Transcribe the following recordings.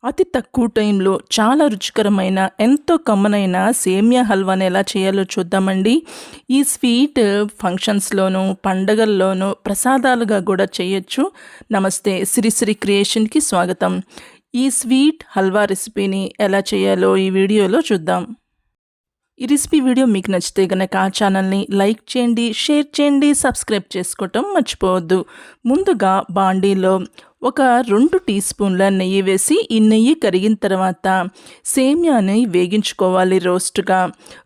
అతి తక్కువ టైంలో చాలా రుచికరమైన ఎంతో కమ్మనైన సేమియా హల్వాని ఎలా చేయాలో చూద్దామండి. ఈ స్వీట్ ఫంక్షన్స్‌లోనూ, పండగల్లోనూ ప్రసాదాలుగా కూడా చేయొచ్చు. నమస్తే శ్రీశ్రీ క్రియేషన్‌కి స్వాగతం. ఈ స్వీట్ హల్వా రెసిపీని ఎలా చేయాలో ఈ వీడియోలో చూద్దాం. ఈ రెసిపీ వీడియో మీకు నచ్చితే గనక ఛానల్ని లైక్ చేయండి, షేర్ చేయండి, సబ్స్క్రైబ్ చేసుకోవటం మర్చిపోవద్దు. ముందుగా బాండీలో ఒక 2 టీ స్పూన్ల నెయ్యి వేసి ఈ నెయ్యి కరిగిన తర్వాత సేమియాని వేగించుకోవాలి రోస్ట్గా.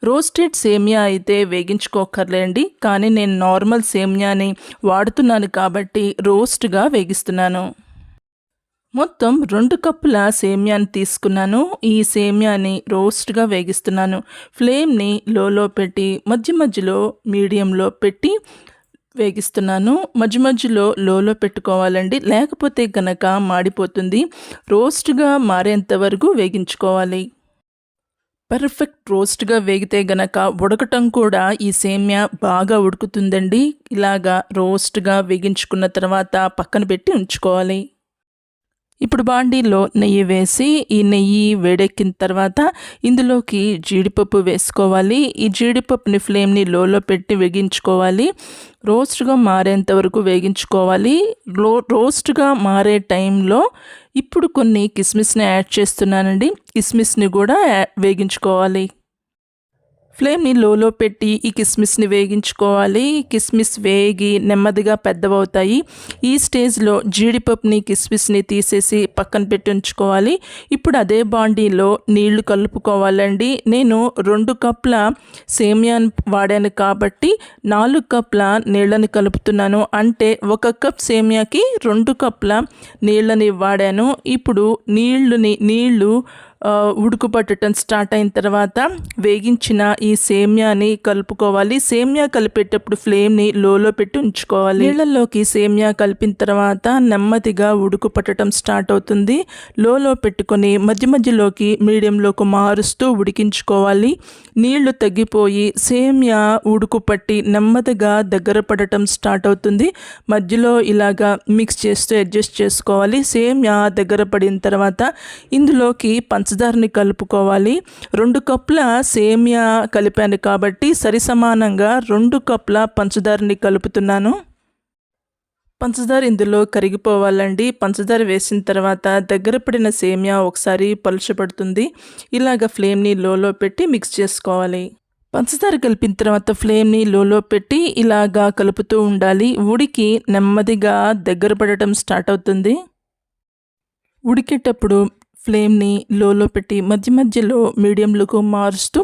రోస్టెడ్ సేమియా అయితే వేగించుకోకర్లేండి, కానీ నేను నార్మల్ సేమియాని వాడుతున్నాను కాబట్టి రోస్ట్గా వేగిస్తున్నాను. మొత్తం 2 కప్పుల సేమియాని తీసుకున్నాను. ఈ సేమియాని రోస్ట్గా వేగిస్తున్నాను. ఫ్లేమ్ని లోలో పెట్టి మధ్య మధ్యలో మీడియంలో పెట్టి వేగిస్తున్నాను. మధ్య మధ్యలో లోలో పెట్టుకోవాలండి, లేకపోతే గనక మాడిపోతుంది. రోస్ట్గా మారేంత వరకు వేగించుకోవాలి. పర్ఫెక్ట్ రోస్ట్గా వేగితే గనక ఉడకటం కూడా ఈ సేమియా బాగా ఉడుకుతుందండి. ఇలాగా రోస్ట్గా వేగించుకున్న తర్వాత పక్కన పెట్టి ఉంచుకోవాలి. ఇప్పుడు బాండీలో నెయ్యి వేసి ఈ నెయ్యి వేడెక్కిన తర్వాత ఇందులోకి జీడిపప్పు వేసుకోవాలి. ఈ జీడిపప్పుని ఫ్లేమ్ని లోలో పెట్టి వేగించుకోవాలి. రోస్ట్గా మారేంత వరకు వేగించుకోవాలి. రోస్ట్గా మారే టైంలో ఇప్పుడు కొన్ని కిస్మిస్ని యాడ్ చేస్తున్నానండి. కిస్మిస్ని కూడా వేగించుకోవాలి. ఫ్లేమ్ని లోలో పెట్టి ఈ కిస్మిస్ని వేగించుకోవాలి. కిస్మిస్ వేగి నెమ్మదిగా పెద్దవవుతాయి. ఈ స్టేజ్లో జీడిపప్పుని కిస్మిస్ని తీసేసి పక్కన పెట్టి ఉంచుకోవాలి. ఇప్పుడు అదే బాండీలో నీళ్లు కలుపుకోవాలండి. నేను 2 కప్పుల సేమియాని వాడాను కాబట్టి 4 కప్పుల నీళ్ళని కలుపుతున్నాను. అంటే 1 కప్ సేమియాకి 2 కప్పుల నీళ్ళని వాడాను. ఇప్పుడు నీళ్లు ఉడుకు పట్టడం స్టార్ట్ అయిన తర్వాత వేగించిన ఈ సేమియాని కలుపుకోవాలి. సేమియా కలిపేటప్పుడు ఫ్లేమ్ని లోలో పెట్టి ఉంచుకోవాలి. నీళ్ళల్లోకి సేమియా కలిపిన తర్వాత నెమ్మదిగా ఉడుకు పట్టడం స్టార్ట్ అవుతుంది. లోలో పెట్టుకొని మధ్య మధ్యలోకి మీడియంలోకి మారుస్తూ ఉడికించుకోవాలి. నీళ్లు తగ్గిపోయి సేమియా ఉడుకు పట్టి నెమ్మదిగా దగ్గర పడటం స్టార్ట్ అవుతుంది. మధ్యలో ఇలాగా మిక్స్ చేస్తూ అడ్జస్ట్ చేసుకోవాలి. సేమియా దగ్గర పడిన తర్వాత ఇందులోకి పంచదారని కలుపుకోవాలి. 2 కప్పుల సేమియా కలిపాను కాబట్టి సరి సమానంగా 2 కప్పుల పంచదారని కలుపుతున్నాను. పంచదార ఇందులో కరిగిపోవాలండి. పంచదార వేసిన తర్వాత దగ్గర పడిన సేమియా ఒకసారి పలుచబడుతుంది. ఇలాగ ఫ్లేమ్ని లోలో పెట్టి మిక్స్ చేసుకోవాలి. పంచదార కలిపిన తర్వాత ఫ్లేమ్ని లోలో పెట్టి ఇలాగా కలుపుతూ ఉండాలి. ఉడికి నెమ్మదిగా దగ్గర పడటం స్టార్ట్ అవుతుంది. ఉడికేటప్పుడు ఫ్లేమ్ని లోలో పెట్టి మధ్య మధ్యలో మీడియంలోకి మారుస్తూ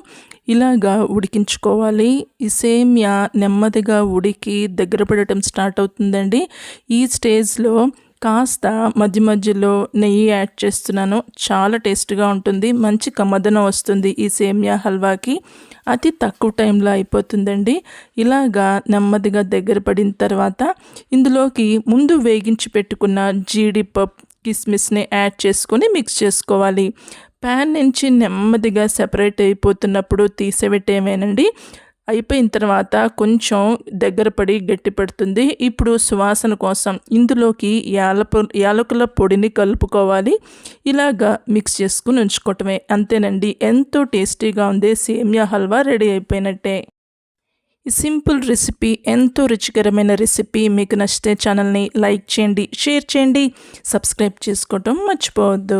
ఇలాగా ఉడికించుకోవాలి. ఈ సేమియా నెమ్మదిగా ఉడికి దగ్గర పడటం స్టార్ట్ అవుతుందండి. ఈ స్టేజ్లో కాస్త మధ్య మధ్యలో నెయ్యి యాడ్ చేస్తున్నాను. చాలా టేస్ట్గా ఉంటుంది. మంచి కమ్మదనం వస్తుంది ఈ సేమియా హల్వాకి. అతి తక్కువ టైంలో అయిపోతుందండి. ఇలాగా నెమ్మదిగా దగ్గర పడిన తర్వాత ఇందులోకి ముందు వేగించి పెట్టుకున్న జీడిపప్పు కిస్మిస్ని యాడ్ చేసుకొని మిక్స్ చేసుకోవాలి. ప్యాన్ నుంచి నెమ్మదిగా సెపరేట్ అయిపోతున్నప్పుడు తీసేవేటేమేనండి. అయిపోయిన తర్వాత కొంచెం దగ్గర పడి గట్టి పడుతుంది. ఇప్పుడు సువాసన కోసం ఇందులోకి యాలకుల పొడిని కలుపుకోవాలి. ఇలాగా మిక్స్ చేసుకుని ఉంచుకోవటమే. అంతేనండి, ఎంతో టేస్టీగా ఉంది సేమియా హల్వా రెడీ అయిపోయినట్టే. ఈ సింపుల్ రెసిపీ ఎంతో రుచికరమైన రెసిపీ మీకు నచ్చితే ఛానల్ని లైక్ చేయండి, షేర్ చేయండి, సబ్స్క్రైబ్ చేసుకోవటం మర్చిపోవద్దు.